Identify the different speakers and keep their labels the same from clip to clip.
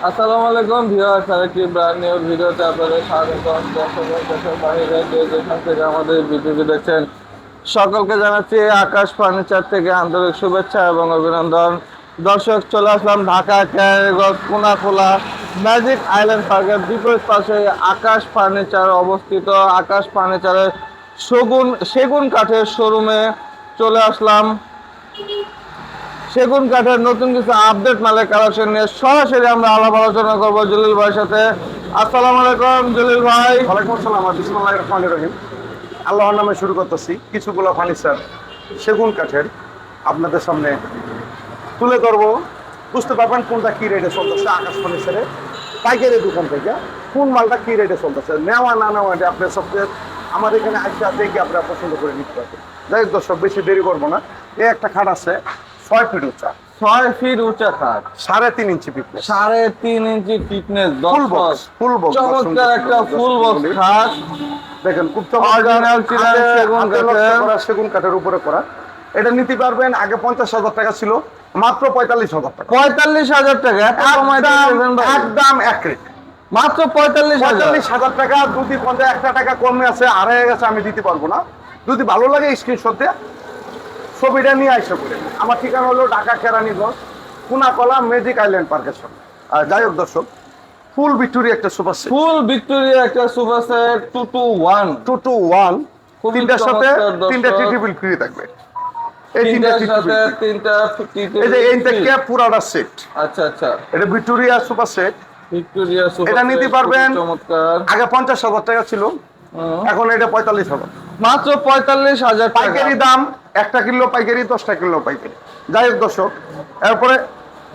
Speaker 1: আসসালামু আলাইকুম ভিউয়ার্স, আরেকটি ব্র্যান্ড নিউ ভিডিওতে আপনাদের স্বাগতম। দেশের বাইরে যে যেখান থেকে আমাদের ভিডিওটি দেখছেন সকলকে জানাচ্ছি আকাশ ফার্নিচার থেকে আন্তরিক শুভেচ্ছা এবং অভিনন্দন। দর্শক, চলে আসলাম ঢাকা ক্যারিগঞ্জ কোনাখোলা ম্যাজিক আইল্যান্ড পার্কের বিপরীত পাশে আকাশ ফার্নিচার অবস্থিত। আকাশ ফার্নিচারের সেগুন কাঠের শোরুমে চলে আসলাম। সেগুন কাঠের নতুন কিছু আপডেট মালের কালেকশন নিয়ে সরাসরি আমরা আলাপ আলোচনা করবো জলিল ভাইয়ের সাথে। আসসালামু আলাইকুম জলিল ভাই।
Speaker 2: ওয়ালাইকুম আসসালাম। বিসমিল্লাহির রহমানির রহিম। আল্লাহর নামে শুরু করতেছি। কিছুগুলো ফার্নিচার সেগুন কাঠের আপনাদের সামনে তুলে ধরবো, বুঝতে পারবেন কোনটা কি রেটে চলতেছে। আকাশ ফার্নিচারে পাইকারি দোকান থেকে কোন মালটা কি রেটে চলতেছে, নেওয়া না নেওয়া এটা আপনার সবচেয়ে আমার এখানে আসতে দেখে আপনারা পছন্দ করে নিতে পারবেন। যাই হোক দর্শক, বেশি দেরি করবো না। এই একটা খাট আছে 6 ফিট উঁচা,
Speaker 1: 6 ফিট উঁচা খাট,
Speaker 2: 3.5 ইঞ্চি ফিটনেস,
Speaker 1: 3.5 ইঞ্চি ফিটনেস,
Speaker 2: ফুল বক্স
Speaker 1: চমৎকার একটা ফুল বক্স খাট।
Speaker 2: দেখেন খুব
Speaker 1: অরিজিনাল চিনার সেগুন কাঠের,
Speaker 2: সেগুন কাঠের উপরে করা। এটা নিতে পারবেন, আগে 50,000 টাকা ছিল, মাত্র 45,000 টাকা।
Speaker 1: 45,000 টাকা,
Speaker 2: একদম এক রেট,
Speaker 1: মাত্র 45,000।
Speaker 2: 45,000 টাকা। যদি 50 টাকা কমে আছে আর হয়ে গেছে, আমি দিতে পারবো না। যদি ভালো লাগে স্ক্রিনশট দিয়ে ছবিটা নিয়ে আসে করে। আমার ঠিকানা হলো ঢাকা কেরানীগঞ্জ কোনাকলা ম্যাজিক আইল্যান্ড পার্কের সামনে। আর যাই হোক দর্শক, ফুল ভিক্টোরিয়া একটা সুপার সেট,
Speaker 1: ফুল ভিক্টোরিয়া একটা সুপার সেট 221
Speaker 2: 221, তিনটার সাথে
Speaker 1: চমৎকার
Speaker 2: তিনটা
Speaker 1: দর্শক।
Speaker 2: টি টেবিল ফ্রি থাকবে। এই তিনটা
Speaker 1: তিনটার
Speaker 2: টি
Speaker 1: সাথে
Speaker 2: টেবিল,
Speaker 1: তিনটা
Speaker 2: এই যে এইটা ক্যাপ পুরাটা সেট।
Speaker 1: আচ্ছা আচ্ছা,
Speaker 2: এটা Victoria super set.
Speaker 1: Victoria super
Speaker 2: এটা নিতে
Speaker 1: সেট,
Speaker 2: পারবেন।
Speaker 1: খুবই চমৎকার।
Speaker 2: আগে 50,000 টাকা ছিল, এখন এটা 45,000।
Speaker 1: মাত্র 45,000 টাকা।
Speaker 2: পাইকারি দাম, 1 কিলো পাইকারি, 10 কিলো পাইকারি। যাই হোক দর্শক, এরপরে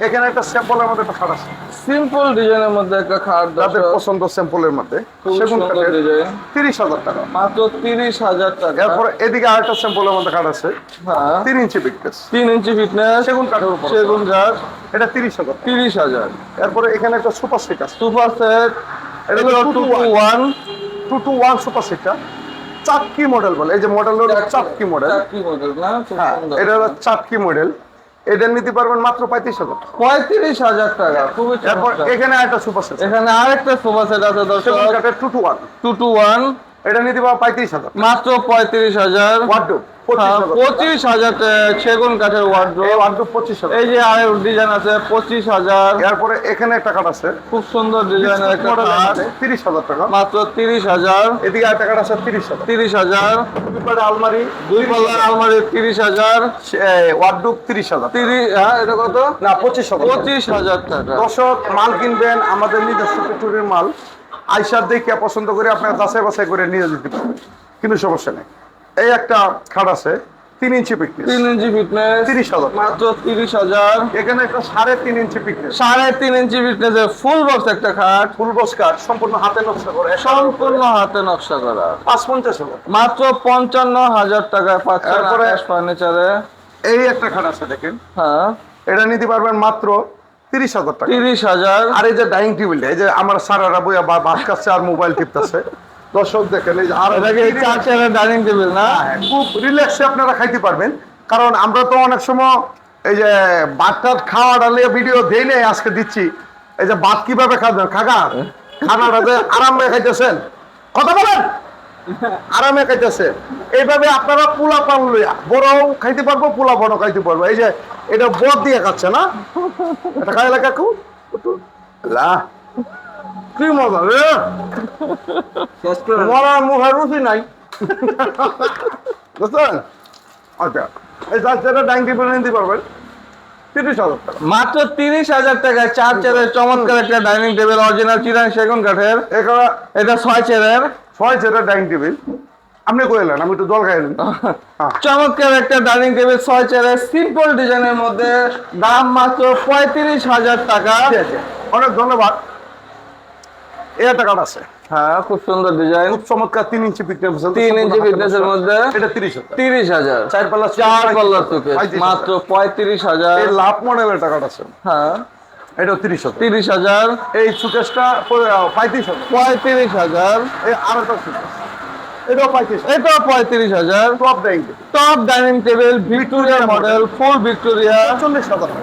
Speaker 2: এখানে একটা স্যাম্পলের মধ্যে একটা খাট আছে,
Speaker 1: সিম্পল ডিজাইনের মধ্যে একটা খাট,
Speaker 2: যাদের
Speaker 1: দর্শক।
Speaker 2: পছন্দ স্যাম্পলের মধ্যে।
Speaker 1: খুব
Speaker 2: সেগুন
Speaker 1: সুন্দর
Speaker 2: কাঠের
Speaker 1: ডিজাইন,
Speaker 2: 30,000 টাকা।
Speaker 1: মাত্র 30,000 টাকা।
Speaker 2: এরপরে এদিকে আরেকটা স্যাম্পলের মধ্যে খাট আছে,
Speaker 1: হ্যাঁ,
Speaker 2: 3 ইঞ্চি ফিটনেস,
Speaker 1: 3 ইঞ্চি ফিটনেস,
Speaker 2: সেগুন কাঠের উপর,
Speaker 1: সেগুন কাঠ,
Speaker 2: এটা 30,000 টাকা।
Speaker 1: 30,000।
Speaker 2: এরপরে এখানে একটা সুপার সেট আছে,
Speaker 1: সুপার সেট,
Speaker 2: এটা
Speaker 1: এগুলো
Speaker 2: হলো
Speaker 1: 221
Speaker 2: 221 সুপার সেটটা চাটকি মডেল বলে। এই যে মডেল হলো চাটকি মডেল।
Speaker 1: চাকরি মডেল না, খুব
Speaker 2: হ্যাঁ,
Speaker 1: সুন্দর।
Speaker 2: এটা হলো চাটকি মডেল। এটা নিতে পারবেন মাত্র 35,000 টাকা।
Speaker 1: 35,000 টাকা, খুবই
Speaker 2: এরপর
Speaker 1: চমৎকার।
Speaker 2: এখানে একটা সুপার সেট,
Speaker 1: এখানে আরেকটা সোফা সেট আছে দর্শক,
Speaker 2: সেগুন কাঠের 221,
Speaker 1: 221,
Speaker 2: এটা নিতে পারবেন 35,000।
Speaker 1: মাত্র 35,000।
Speaker 2: ওয়ার্ডরোব 25,000।
Speaker 1: 25,000 সেগুন কাঠের
Speaker 2: এই
Speaker 1: ওয়ার্ড্রোব।
Speaker 2: ওয়ার্ডরোব 25,000।
Speaker 1: এই যে আরেক ডিজাইন আছে 25,000,
Speaker 2: এরপরে এখানে একটা কাঠ আছে,
Speaker 1: খুব সুন্দর ডিজাইনের একটা খাট,
Speaker 2: 30,000 টাকা।
Speaker 1: মাত্র 30,000।
Speaker 2: এদিকে একটা কাঠ আছে 30,000।
Speaker 1: 30,000।
Speaker 2: দুপাটে আলমারি,
Speaker 1: দুই পাল্লার আলমারি 30,000।
Speaker 2: ওয়ার্ডরোব 30,000।
Speaker 1: 30, হ্যাঁ, এটা কত?
Speaker 2: না 25,000।
Speaker 1: 25,000 টাকা।
Speaker 2: দর্শক, মাল কিনবেন আমাদের নিজস্ব ফ্যাক্টরির মাল, আইসার দেখে পছন্দ করে আপনার যাচাই বাছাই করে নিয়ে যেতে পারবেন, কিন্তু সমস্যা নেই। এই একটা খাট আছে 3 ইঞ্চি ফিটনেস,
Speaker 1: 3 ইঞ্চি ফিটনেস,
Speaker 2: 30,000।
Speaker 1: মাত্র 30,000।
Speaker 2: এখানে একটা 3.5 ইঞ্চি ফিটনেস,
Speaker 1: 3.5 ইঞ্চি ফিটনেসের ফুল বক্স একটা খাট,
Speaker 2: ফুল বক্স কাঠ, সম্পূর্ণ হাতে নকশা করে,
Speaker 1: সম্পূর্ণ হাতে নকশা করা,
Speaker 2: 55,000।
Speaker 1: মাত্র 55,000 টাকায় পাচ্ছেন
Speaker 2: এরপরে
Speaker 1: আকাশ ফার্নিচারে।
Speaker 2: এই একটা খাট আছে দেখেন,
Speaker 1: হ্যাঁ,
Speaker 2: এটা নিতে পারবেন মাত্র 30,000 টাকা।
Speaker 1: 30,000।
Speaker 2: আর এই যে ডাইনিং টেবিলটা, এই যে আমার সারারা বইয়া ভাত খাচ্ছে আর মোবাইল টিপতেছে, দর্শক দেখেন, এই যে আর
Speaker 1: এটাকে 4 চেয়ারের ডাইনিং টেবিল না?
Speaker 2: খুব রিল্যাক্সে আপনারা খাইতে পারবেন। কারণ আমরা তো অনেক সময় এই যে ভাতটার খাওয়া ডালিয়ে ভিডিও দেই নাই, আজকে দিচ্ছি। এই যে ভাত কিভাবে খাবেন, খাগা খানাটা যে আরামে খাইতেছেন, কথা বলেন, আরামে খাইতেছে। এইভাবে আপনারা পোলা পান লইয়া বড়ও খাইতে পারবো, পোলা বড় খাইতে পারবো। এই যে এটা বদ দিয়ে খাচ্ছে না, এটা খাই লাগা খুব কি মজা রে, মরার মুখে রুচি নাই, বুঝলেন? আচ্ছা, এই 4 চেয়ারের ডাইনিং টেবিল নিতে পারবেন 30,000 টাকা।
Speaker 1: মাত্র 30,000 টাকায় 4 চেয়ারের চমৎকার একটা ডাইনিং টেবিল, অরিজিনাল চিরাং সেগুন কাঠের।
Speaker 2: এখানে
Speaker 1: এটা 6 চেয়ারের
Speaker 2: 6 চেয়ারের ডাইনিং টেবিল। আপনি কইলেন, আমি একটু জল খাই নিন।
Speaker 1: চমৎকার একটা ডাইনিং টেবিল 6 চেয়ারের সিম্পল ডিজাইনের মধ্যে, দাম মাত্র 35,000 টাকা।
Speaker 2: অনেক ধন্যবাদ। এই একটা কাঠ আছে,
Speaker 1: হ্যাঁ, খুব সুন্দর ডিজাইন,
Speaker 2: খুব চমৎকার 3 ইঞ্চি ফিটনেস,
Speaker 1: 3 ইঞ্চি ফিটনেসের মধ্যে,
Speaker 2: এটা 30,000।
Speaker 1: 30,000।
Speaker 2: 4 পাল্লা
Speaker 1: 4 পাল্লার শোকেস, মাত্র 35,000।
Speaker 2: এই লাভ মডেলের একটা কাঠ আছে,
Speaker 1: হ্যাঁ,
Speaker 2: এটাও 30,000।
Speaker 1: 30,000।
Speaker 2: এই সুকেশটা 35,000।
Speaker 1: 35,000।
Speaker 2: এই আরেকটা সুকেশ, এটাও 35,000।
Speaker 1: এটাও 35,000।
Speaker 2: Top dining table
Speaker 1: top dining table Victoria model, ফুল ভিক্টোরিয়া,
Speaker 2: 40,000 টাকা।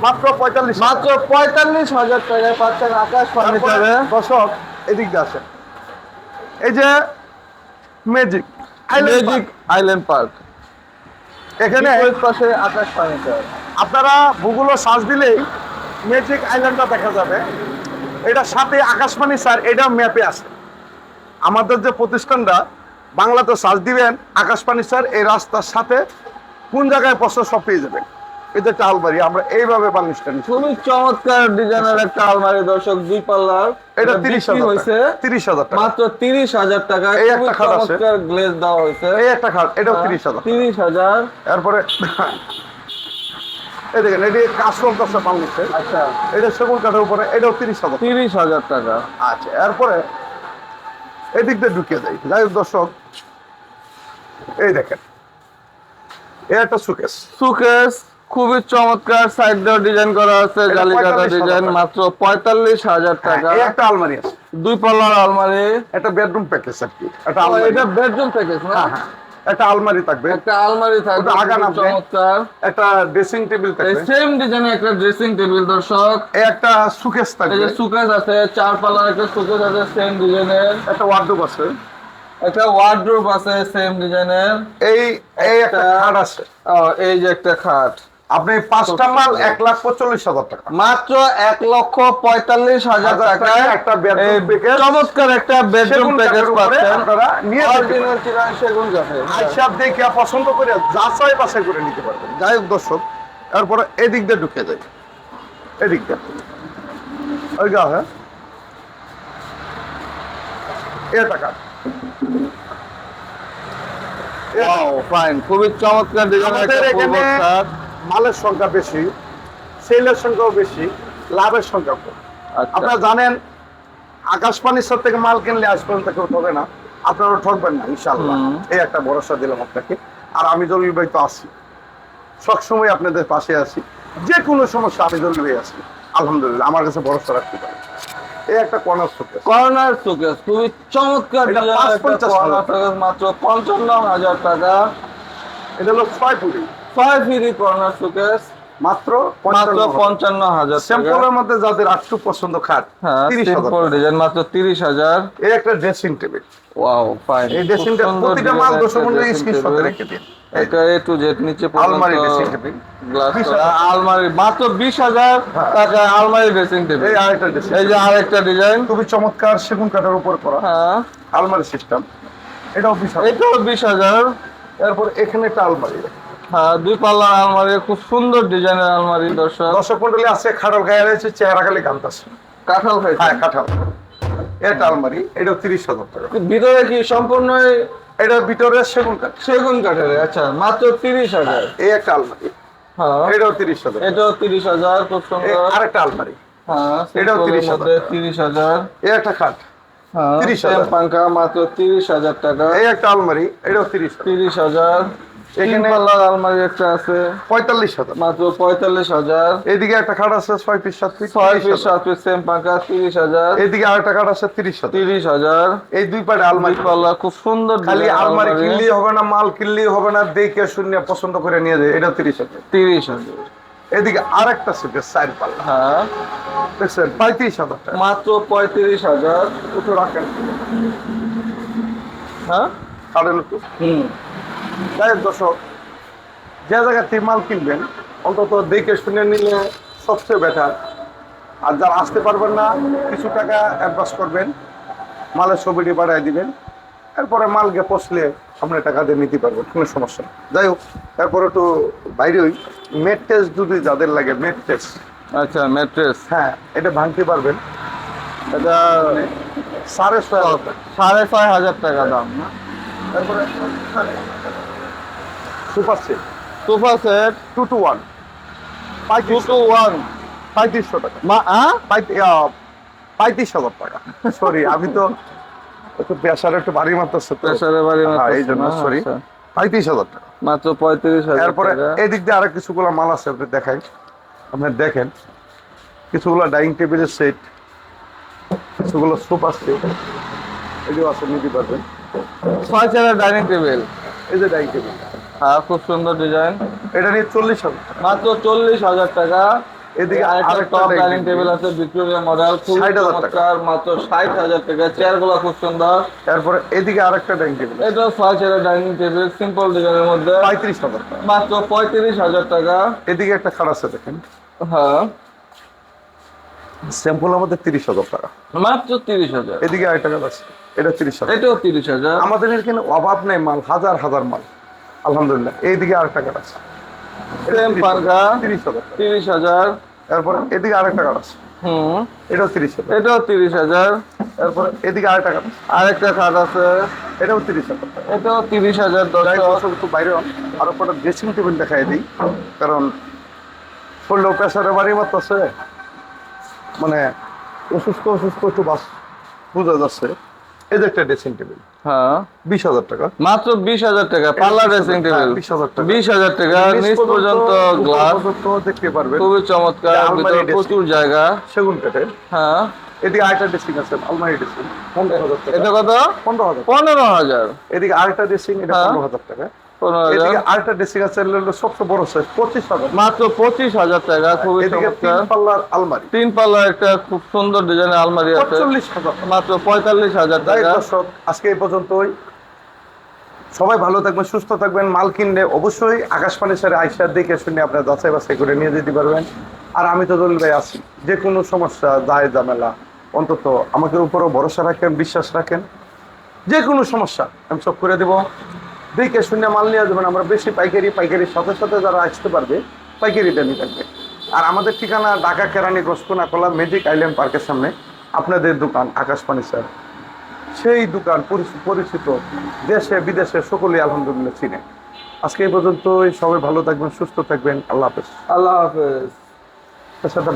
Speaker 2: মাত্র 45।
Speaker 1: মাত্র 45,000 টাকায় পাচ্ছেন আকাশ ফার্নিচারে।
Speaker 2: দর্শক এদিক দিয়ে আসেন, এই যে ম্যাজিক
Speaker 1: আইল্যান্ড পার্ক,
Speaker 2: এখানে
Speaker 1: বিপরীত পাশে আকাশ ফার্নিচার।
Speaker 2: আপনারা গুগলে সার্চ দিলেই ম্যাজিক আইল্যান্ডটা দেখা যাবে। এটা সাথে আকাশ ফার্নিচার, এটা ম্যাপে আছে। আমাদের যে প্রতিষ্ঠানটা বাংলাতে সার্চ দিবেন আকাশ ফার্নিচার, এই রাস্তার সাথে কোন জায়গায় পড়ছে সব পেয়ে যাবেন। এটা একটা আলমারি আমরা এইভাবে বানিয়েছি।
Speaker 1: খুবই চমৎকার ডিজাইনের একটা আলমারি দর্শক, 2 পাল্লার।
Speaker 2: এটা 30,000
Speaker 1: হয়েছে
Speaker 2: 30,000 টাকা।
Speaker 1: মাত্র 30,000 টাকা।
Speaker 2: এই একটা খাট আছে,
Speaker 1: চমৎকার গ্লেজ দেওয়া হয়েছে।
Speaker 2: এই একটা খাট, এটাও 30,000।
Speaker 1: 30,000।
Speaker 2: এরপরে এই দেখেন, এটি কাজ করতেছে বাংলাদেশে।
Speaker 1: আচ্ছা,
Speaker 2: এটা সেগুন কাঠের উপরে, এটাও 30,000।
Speaker 1: 30,000 টাকা।
Speaker 2: আচ্ছা, এরপরে এদিক দিয়ে ঢুকে যাই। যাই হোক দর্শক, এই দেখেন, এই একটা সুকেস।
Speaker 1: সুকেস খুবই চমৎকার, সাইড দিয়ে ডিজাইন করা আছে,
Speaker 2: এটা
Speaker 1: জালি কাটা
Speaker 2: 45,000
Speaker 1: ডিজাইন।
Speaker 2: টাকা।
Speaker 1: মাত্র 45,000 টাকা।
Speaker 2: এই একটা আলমারি আছে,
Speaker 1: 2 পাল্লার আলমারি।
Speaker 2: এটা বেডরুম প্যাকেজ আর কি। এটা
Speaker 1: ও,
Speaker 2: আলমারি,
Speaker 1: এটা বেডরুম প্যাকেজ না?
Speaker 2: হ্যাঁ হ্যাঁ, একটা আলমারি থাকবে,
Speaker 1: একটা আলমারি থাকবে,
Speaker 2: ওটা আগান
Speaker 1: খুবই
Speaker 2: আপনি।
Speaker 1: চমৎকার।
Speaker 2: একটা ড্রেসিং টেবিল
Speaker 1: এই
Speaker 2: থাকবে,
Speaker 1: সেম ডিজাইনের একটা ড্রেসিং টেবিল দর্শক।
Speaker 2: এই একটা সুকেস
Speaker 1: এই
Speaker 2: থাকবে,
Speaker 1: যে সুকেস আছে, 4 পাল্লার একটা সুকেস আছে সেম ডিজাইনের।
Speaker 2: একটা ওয়ার্ডরোব আছে,
Speaker 1: একটা ওয়ার্ডরোব আছে সেম ডিজাইনের।
Speaker 2: এই এই একটা
Speaker 1: একটা-
Speaker 2: খাট আছে।
Speaker 1: ও, এই যে একটা খাট।
Speaker 2: আপনি 5টা মাল 1,45,000 টাকা।
Speaker 1: মাত্র 1,45,000 টাকায়
Speaker 2: একটা bedroom
Speaker 1: এই
Speaker 2: package।
Speaker 1: চমৎকার একটা বেডরুম
Speaker 2: সেগুন
Speaker 1: প্যাকেজ
Speaker 2: কাঠের উপরে
Speaker 1: পাচ্ছেন।
Speaker 2: আপনারা নিয়ে যেতে পারেন।
Speaker 1: অরিজিনাল চিরাং সেগুন কাঠে।
Speaker 2: আইসা দেখে পছন্দ করে যাচাই বাছাই করে নিতে পারবেন। যাই হোক দর্শক, তারপরে এদিক দিয়ে ঢুকে যাই, এদিক দিয়ে ওই গা, হ্যাঁ এটা কাঠ।
Speaker 1: ওয়াও, ফাইন, খুবই চমৎকার ডিজাইনের
Speaker 2: আমাদের
Speaker 1: একটা
Speaker 2: এখানে
Speaker 1: ফুল খাট।
Speaker 2: মালের সংখ্যা বেশি, সেলের সংখ্যাও বেশি, লাভের সংখ্যা কম।
Speaker 1: আচ্ছা।
Speaker 2: আপনারা জানেন আকাশ ফার্নিচার থেকে মাল কিনলে আজ পর্যন্ত কেউ ঠকে না, আপনারা ঠকবেন না ইনশাআল্লাহ।
Speaker 1: হুম।
Speaker 2: এই একটা ভরসা দিলাম আপনাকে। আর আমি জলিল ভাই তো আছি, সবসময় আপনাদের পাশে আছি, যে কোনো সমস্যা আমি জলিল ভাই আছি, আলহামদুলিল্লাহ। আমার কাছে ভরসা রাখতে পারেন। এই একটা কর্নার শোকেস,
Speaker 1: কর্নার শোকেস, খুবই চমৎকার
Speaker 2: এটা
Speaker 1: ডিজাইনের একটা
Speaker 2: 55,000
Speaker 1: কর্নার শোকেস, মাত্র 55,000 টাকা।
Speaker 2: এটা হলো 6 ফুটি,
Speaker 1: 6 ফিরি কর্নার শোকেস,
Speaker 2: মাত্র
Speaker 1: মাত্র
Speaker 2: 55,000।
Speaker 1: 55,000 টাকা।
Speaker 2: স্যাম্পলের মধ্যে যাদের আটটু পছন্দ খাট,
Speaker 1: হ্যাঁ,
Speaker 2: 30,000
Speaker 1: সিম্পল
Speaker 2: টাকা।
Speaker 1: ডিজাইন, মাত্র 30,000।
Speaker 2: এই একটা ড্রেসিং টেবিল,
Speaker 1: ওয়াও, ফাইন।
Speaker 2: এই ড্রেসিং টেবিল প্রতিটা মাল 200 মূল্যে স্ক্রিনশট রেখে দিন।
Speaker 1: এটা এ টু জেড নিচে
Speaker 2: আলমারি
Speaker 1: পর্যন্ত
Speaker 2: ড্রেসিং টেবিল,
Speaker 1: গ্লাস
Speaker 2: 20,000
Speaker 1: করা আলমারি, মাত্র 20,000
Speaker 2: হ্যাঁ।
Speaker 1: টাকা আলমারি ড্রেসিং টেবিল।
Speaker 2: এই আরেকটা ড্রেসিং,
Speaker 1: এই যে আরেকটা ডিজাইন,
Speaker 2: খুবই চমৎকার সেগুন কাঠের উপর করা
Speaker 1: হ্যাঁ,
Speaker 2: আলমারি সিস্টেম, এটাও 20,000।
Speaker 1: এটাও 20,000।
Speaker 2: এরপর এখানে একটা আলমারি,
Speaker 1: হ্যাঁ, 2 পাল্লার আলমারি, খুব সুন্দর ডিজাইনের আলমারি দর্শক।
Speaker 2: দর্শক মন্ডলী আছে, খাটাল গায়ে রয়েছে, চেহারা খালি গানতাছে।
Speaker 1: কাঁঠাল খাইছে।
Speaker 2: হ্যাঁ কাঁঠাল, এটা আলমারি, এটাও 30,000 টাকা।
Speaker 1: ভিতরে কি সম্পূর্ণ
Speaker 2: এটার ভিতরে সেগুন কাঠ।
Speaker 1: সেগুন কাঠের? আচ্ছা, মাত্র 30,000।
Speaker 2: এই একটা আলমারি,
Speaker 1: হ্যাঁ,
Speaker 2: এটাও 30,000।
Speaker 1: এটাও 30,000, খুব
Speaker 2: এই
Speaker 1: সুন্দর।
Speaker 2: আরেকটা আলমারি,
Speaker 1: হ্যাঁ,
Speaker 2: এটাও
Speaker 1: সিম্পলের
Speaker 2: 30,000
Speaker 1: মধ্যে
Speaker 2: টাকা।
Speaker 1: 30,000।
Speaker 2: এই একটা খাট,
Speaker 1: হ্যাঁ,
Speaker 2: 30,000
Speaker 1: সেম পাঙ্খা, মাত্র 30,000 টাকা।
Speaker 2: এই একটা আলমারি, এটাও 30,000।
Speaker 1: 30,000।
Speaker 2: এখানে-
Speaker 1: এখানে পাল্লার আলমারি একটা আছে,
Speaker 2: 45,000।
Speaker 1: মাত্র 45,000।
Speaker 2: এদিকে একটা খাট আছে 6 feet 7 feet,
Speaker 1: 6 piece
Speaker 2: 30,000।
Speaker 1: 7 piece same পাঙ্খা, 30,000।
Speaker 2: এদিকে আরেকটা খাট আছে 30,000।
Speaker 1: 30,000।
Speaker 2: এই দুই পাটে আলমারি,
Speaker 1: পাল্লা খুব সুন্দর
Speaker 2: খালি
Speaker 1: ডিজাইনের
Speaker 2: আলমারি কিনলেই হবে না, মাল কিনলেই হবে না, দেখে শুনে পছন্দ করে নিয়ে যায়, এটাও 30,000।
Speaker 1: 30,000।
Speaker 2: এদিকে আরেকটা সুকেস 4 পাল্লা,
Speaker 1: হ্যাঁ,
Speaker 2: দেখছেন 35,000 টাকা।
Speaker 1: মাত্র 35,000।
Speaker 2: একটু রাখেন,
Speaker 1: হ্যাঁ,
Speaker 2: কারেন একটু।
Speaker 1: হুম,
Speaker 2: যাই হোক দর্শক, যে জায়গা থেকে মাল কিনবেন অন্তত দেখে শুনে নিলে সবচেয়ে বেটার। আর যারা আসতে পারবেন না, কিছু টাকা অ্যাডভান্স করবেন, মালের ছবিটি বাড়াই দিবেন, এরপরে মাল গিয়ে পৌঁছলে আপনি টাকা দিয়ে নিতে পারবেন, কোনো সমস্যা নেই। যাই হোক, তারপরে একটু বাইরে ওই মেড টেস্ট যদি যাদের লাগে, মেড টেস্ট,
Speaker 1: আচ্ছা, ম্যাট্রেস।
Speaker 2: হ্যাঁ এটা ভাঙতে পারবেন।
Speaker 1: এটা
Speaker 2: 6,500 টাকা।
Speaker 1: 6,500 টাকা দাম না?
Speaker 2: তারপরে super set
Speaker 1: sofa set
Speaker 2: 2 to 1
Speaker 1: 2 to 1।
Speaker 2: 3500 টাকা।
Speaker 1: হ্যাঁ,
Speaker 2: 35,000 টাকা। সরি, আমি তো একটু প্রেশার একটু ভারী মারতেছে তো,
Speaker 1: প্রেসারে বাড়ি
Speaker 2: হ্যাঁ, এই জন্য সরি। 35,000 টাকা।
Speaker 1: মাত্র 35,000
Speaker 2: এরপরে
Speaker 1: টাকা।
Speaker 2: এদিক দিয়ে আরো কিছুগুলো মাল আছে, আপনি দেখাই, আপনি দেখেন, কিছুগুলো ডাইনিং টেবিলের সেট, কিছুগুলো সোফা সেট, এগুলো আছে, নিতে পারবেন।
Speaker 1: 6 চেয়ারের ডাইনিং টেবিল।
Speaker 2: এই যে ডাইনিং টেবিল,
Speaker 1: হ্যাঁ, খুব সুন্দর ডিজাইন,
Speaker 2: এটা নিয়ে 40,000 টাকা।
Speaker 1: মাত্র 40,000 টাকা।
Speaker 2: এদিকে
Speaker 1: আরেকটা
Speaker 2: আরেকটা
Speaker 1: টপ ডাইনিং
Speaker 2: ডাইনিং
Speaker 1: টেবিল আছে ভিক্টোরিয়া মডেল, খুব
Speaker 2: 60,000 টাকা।
Speaker 1: চমৎকার, মাত্র 60,000 টাকা। চেয়ারগুলো খুব সুন্দর।
Speaker 2: তারপরে এদিকে আরেকটা ডাইনিং টেবিল
Speaker 1: এটা 6 চেয়ারের ডাইনিং টেবিল, সিম্পল ডিজাইনের মধ্যে
Speaker 2: 35,000 টাকা।
Speaker 1: মাত্র 35,000 টাকা।
Speaker 2: এদিকে একটা খাট আছে দেখেন,
Speaker 1: হ্যাঁ,
Speaker 2: স্যাম্পল আমাদের 30,000 টাকা।
Speaker 1: মাত্র 30,000।
Speaker 2: এদিকে আরেকটা খাট আছে, এটা 30,000।
Speaker 1: এটাও 30,000।
Speaker 2: আমাদের এখানে অভাব নেই মাল, হাজার হাজার মাল আলহামদুলিল্লাহ। এইদিকে আরেকটা খাট আছে,
Speaker 1: সেম পাঙ্খা
Speaker 2: 30,000 টাকা।
Speaker 1: 30,000।
Speaker 2: তারপরে এদিকে আরেকটা খাট আছে,
Speaker 1: হুম,
Speaker 2: এটাও 30,000।
Speaker 1: এটাও 30,000।
Speaker 2: তারপরে এদিকে আরেকটা খাট আছে,
Speaker 1: আরেকটা খাট আছে,
Speaker 2: এটাও 30,000 টাকা।
Speaker 1: এটাও 30,000।
Speaker 2: যাই
Speaker 1: দর্শক,
Speaker 2: দর্শক একটু বাইরে হন, আরো কটা ড্রেসিং টেবিল দেখাই দিই, কারণ শরীর প্রেশারে বাড়ি মারতেছে, মানে অসুস্থ অসুস্থ একটু বাস বোঝা যাচ্ছে। এই যে একটা ড্রেসিং টেবিল,
Speaker 1: হ্যাঁ,
Speaker 2: 20,000 টাকা।
Speaker 1: মাত্র 20,000 টাকা। পাল্লা ড্রেসিং টেবিল
Speaker 2: 20,000 টাকা।
Speaker 1: 20,000 টাকা। নিচ পর্যন্ত
Speaker 2: উপর
Speaker 1: গ্লাস,
Speaker 2: পর্যন্ত দেখতে পারবেন,
Speaker 1: খুবই চমৎকার,
Speaker 2: আলমারি
Speaker 1: ভিতরে
Speaker 2: dressing।
Speaker 1: প্রচুর জায়গা।
Speaker 2: সেগুন কাঠের।
Speaker 1: হ্যাঁ,
Speaker 2: এদিকে আরেকটা ড্রেসিং আছে, আলমারি ড্রেসিং, 15,000 টাকা।
Speaker 1: এটা কত?
Speaker 2: 15,000।
Speaker 1: 15,000।
Speaker 2: এদিকে আরেকটা ড্রেসিং, এটা
Speaker 1: হ্যাঁ।
Speaker 2: 15,000 টাকা।
Speaker 1: 15,000।
Speaker 2: এদিকে আরেকটা ড্রেসিং আছে, হলো সবচেয়ে বড় সাইজ, 25,000।
Speaker 1: মাত্র 25,000 টাকা। খুবই
Speaker 2: এদিকে
Speaker 1: চমৎকার
Speaker 2: 3 পাল্লার আলমারি,
Speaker 1: 3 পাল্লার একটা খুব সুন্দর ডিজাইনের আলমারি আছে,
Speaker 2: 45,000।
Speaker 1: মাত্র 45,000
Speaker 2: যাই
Speaker 1: টাকা।
Speaker 2: দর্শক, আজকে এই পর্যন্তই। সবাই ভালো থাকবেন, সুস্থ থাকবেন। মাল কিনলে অবশ্যই আকাশ ফার্নিচারে আইসা দেখে শুনে আপনার যাচাই বাছাই করে নিয়ে যেতে পারবেন। আর আমি তো দলিল ভাই আছি, যে কোনো সমস্যা দায় ঝামেলা অন্তত আমাকে উপরও ভরসা রাখেন, বিশ্বাস রাখেন, যে কোনো সমস্যা আমি সব করে দেবো। দেখে শুনে মাল নিয়ে যাবেন। আমরা বেশি পাইকারির সাথে সাথে যারা আসতে পারবে পাইকারি দামই থাকবে। আর আমাদের ঠিকানা ঢাকা কেরানীগঞ্জ কোনাকলা ম্যাজিক আইল্যান্ড পার্কের সামনে আপনাদের দোকান আকাশ ফার্নিচার। সেই দোকান পরিচিত, দেশে বিদেশে সকলেই আলহামদুলিল্লাহ চিনে। আজকে এই পর্যন্তই। সবাই ভালো থাকবেন, সুস্থ থাকবেন। আল্লাহ হাফেজ।
Speaker 1: আল্লাহ হাফেজ।
Speaker 2: তার সাথে